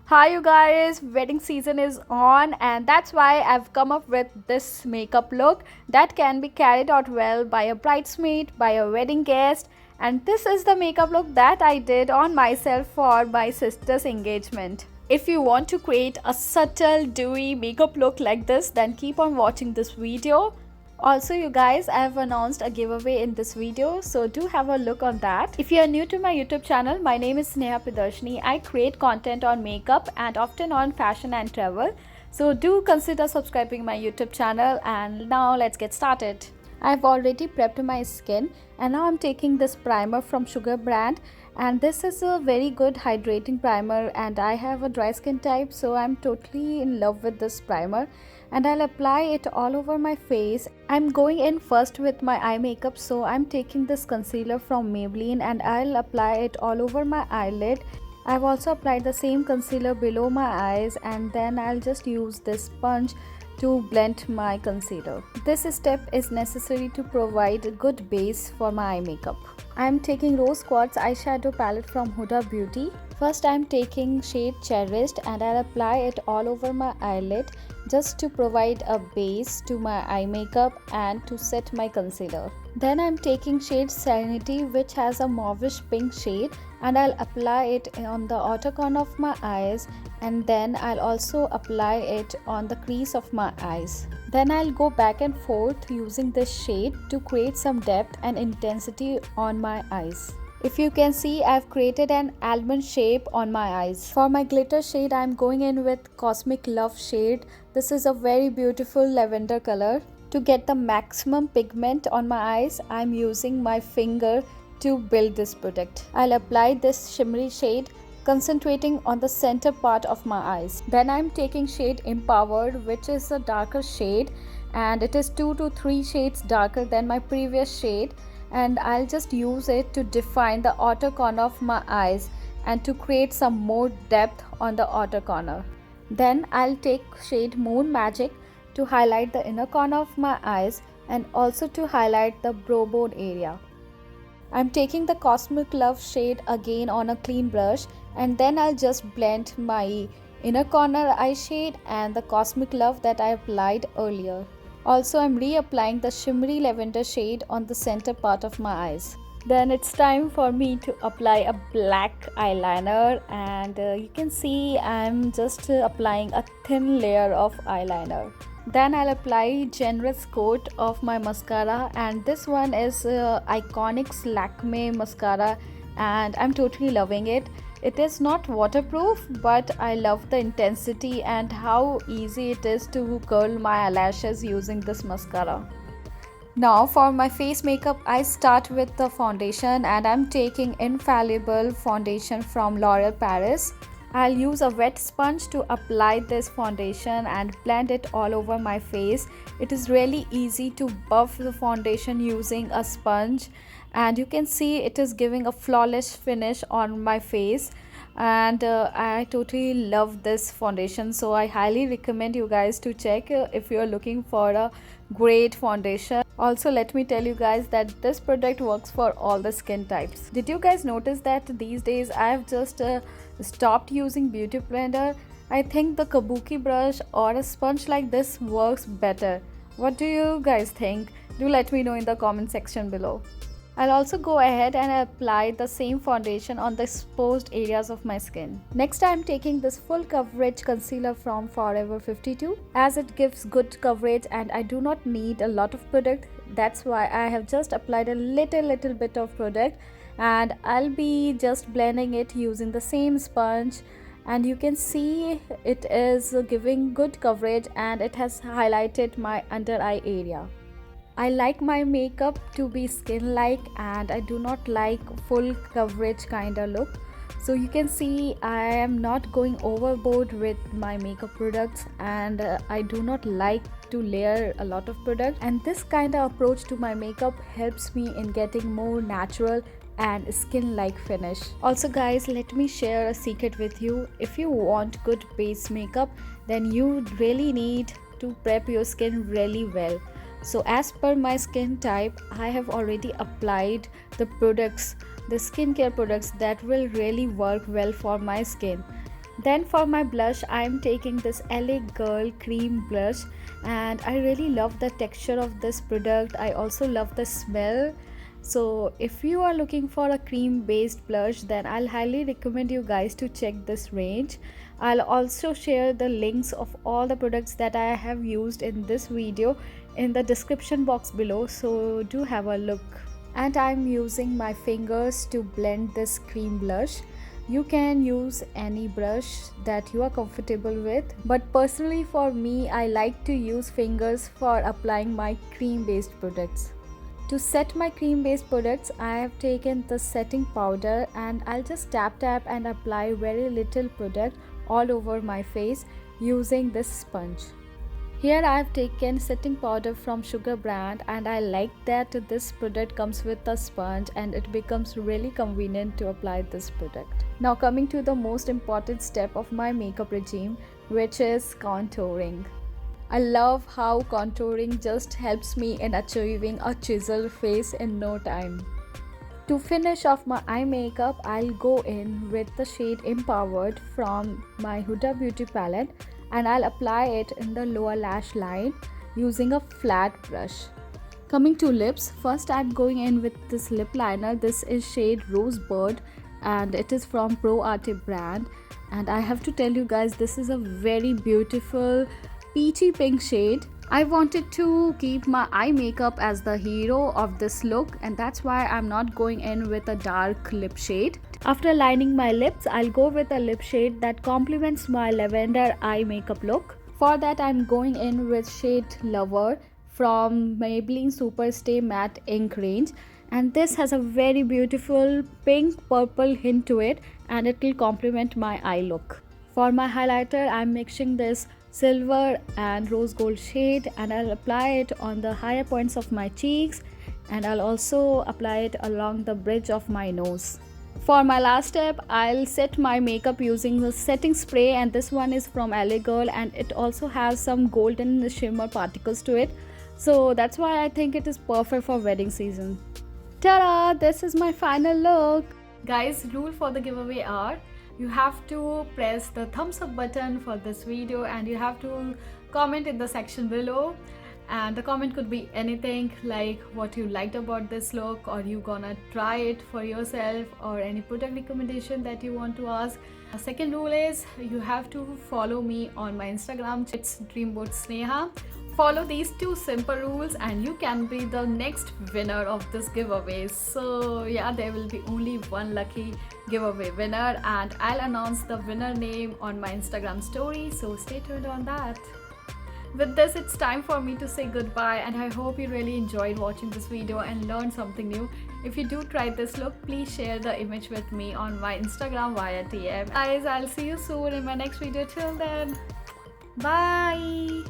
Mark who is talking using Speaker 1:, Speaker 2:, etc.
Speaker 1: Hi, you guys, wedding season is on, and that's why I've come up with this makeup look that can be carried out well by a bridesmaid, by a wedding guest. And this is the makeup look that I did on myself for my sister's engagement. If you want to create a subtle, dewy makeup look like this, then keep on watching this video. Also, you guys, I have announced a giveaway in this video, so do have a look on that. If you are new to my YouTube channel, my name is Sneha. I create content on makeup and often on fashion and travel. So do consider subscribing my YouTube channel, and now let's get started. I've already prepped my skin and now I'm taking this primer from Sugar brand, and this is a very good hydrating primer, and I have a dry skin type, so I'm totally in love with this primer and I'll apply it all over my face. I'm going in first with my eye makeup, so I'm taking this concealer from Maybelline and I'll apply it all over my eyelid. I've also applied the same concealer below my eyes, and then I'll just use this sponge to blend my concealer. This step is necessary to provide a good base for my eye makeup. I am taking Rose Quartz eyeshadow palette from Huda Beauty. First I am taking shade Cherished and I'll apply it all over my eyelid just to provide a base to my eye makeup and to set my concealer. Then I am taking shade Serenity, which has a mauvish pink shade, and I'll apply it on the outer corner of my eyes, and then I'll also apply it on the crease of my eyes. Then I'll go back and forth using this shade to create some depth and intensity on my eyes. If you can see, I've created an almond shape on my eyes. For my glitter shade, I'm going in with Cosmic Love shade. This is a very beautiful lavender color. To get the maximum pigment on my eyes, I'm using my finger to build this product. I'll apply this shimmery shade, concentrating on the center part of my eyes. Then I'm taking shade Empowered, which is a darker shade, and it is 2 to 3 shades darker than my previous shade, and I'll just use it to define the outer corner of my eyes and to create some more depth on the outer corner. Then I'll take shade Moon Magic to highlight the inner corner of my eyes and also to highlight the brow bone area. I'm taking the Cosmic Love shade again on a clean brush, and then I'll just blend my inner corner eye shade and the Cosmic Love that I applied earlier. Also, I'm reapplying the shimmery lavender shade on the center part of my eyes. Then it's time for me to apply a black eyeliner, and you can see I'm just applying a thin layer of eyeliner. Then I'll apply generous coat of my mascara, and this one is Iconic Lakme mascara, and I'm totally loving it. It is not waterproof, but I love the intensity and how easy it is to curl my eyelashes using this mascara. Now for my face makeup, I start with the foundation, and I'm taking Infallible foundation from L'Oreal Paris. I'll use a wet sponge to apply this foundation and blend it all over my face. It is really easy to buff the foundation using a sponge, and you can see it is giving a flawless finish on my face, and I totally love this foundation, so I highly recommend you guys to check if you're looking for a great foundation. Also, let me tell you guys that this product works for all the skin types. Did you guys notice that these days I've just stopped using beauty blender? I think the kabuki brush or a sponge like this works better. What do you guys think? Do let me know in the comment section below. I'll also go ahead and apply the same foundation on the exposed areas of my skin. Next, I'm taking this full coverage concealer from Forever 52, as it gives good coverage and I do not need a lot of product. That's why I have just applied a little bit of product, and I'll be just blending it using the same sponge, and you can see it is giving good coverage and it has highlighted my under eye area. I like my makeup to be skin-like, and I do not like full coverage kind of look. So you can see I am not going overboard with my makeup products, and I do not like to layer a lot of product, and this kind of approach to my makeup helps me in getting more natural and skin-like finish. Also guys, let me share a secret with you. If you want good base makeup, then you really need to prep your skin really well. So as per my skin type, I have already applied the products, the skincare products that will really work well for my skin. Then for my blush, I am taking this LA Girl cream blush, and I really love the texture of this product. I also love the smell. So if you are looking for a cream based blush, then I'll highly recommend you guys to check this range. I'll also share the links of all the products that I have used in this video in the description box below, so do have a look. And I'm using my fingers to blend this cream blush. You can use any brush that you are comfortable with, but personally for me, I like to use fingers for applying my cream based products. To set my cream based products, I have taken the setting powder and I'll just tap and apply very little product all over my face using this sponge. Here I have taken setting powder from Sugar brand, and I like that this product comes with a sponge and it becomes really convenient to apply this product. Now coming to the most important step of my makeup regime, which is contouring. I love how contouring just helps me in achieving a chiseled face in no time. To finish off my eye makeup, I'll go in with the shade Empowered from my Huda Beauty palette, and I'll apply it in the lower lash line using a flat brush. Coming to lips, first I'm going in with this lip liner. This is shade Rosebud and it is from Pro Arte brand, and I have to tell you guys, this is a very beautiful peachy pink shade. I wanted to keep my eye makeup as the hero of this look, and that's why I'm not going in with a dark lip shade. After lining my lips, I'll go with a lip shade that complements my lavender eye makeup look. For that, I'm going in with shade Lover from Maybelline Superstay Matte Ink range, and this has a very beautiful pink purple hint to it, and it will complement my eye look. For my highlighter, I'm mixing this silver and rose gold shade, and I'll apply it on the higher points of my cheeks, and I'll also apply it along the bridge of my nose. For my last step, I'll set my makeup using the setting spray, and this one is from LA Girl and it also has some golden shimmer particles to it. So that's why I think it is perfect for wedding season. Ta-da! This is my final look. Guys, rule for the giveaway are, you have to press the thumbs up button for this video and you have to comment in the section below, and the comment could be anything like what you liked about this look, or you gonna try it for yourself, or any product recommendation that you want to ask. The second rule is you have to follow me on my Instagram, it's Dreamboatsneha. Follow these two simple rules and you can be the next winner of this giveaway. So yeah, there will be only one lucky giveaway winner, and I'll announce the winner name on my Instagram story, so stay tuned on that. With this, it's time for me to say goodbye, and I hope you really enjoyed watching this video and learned something new. If you do try this look, please share the image with me on my Instagram via DM. Guys, I'll see you soon in my next video. Till then, bye.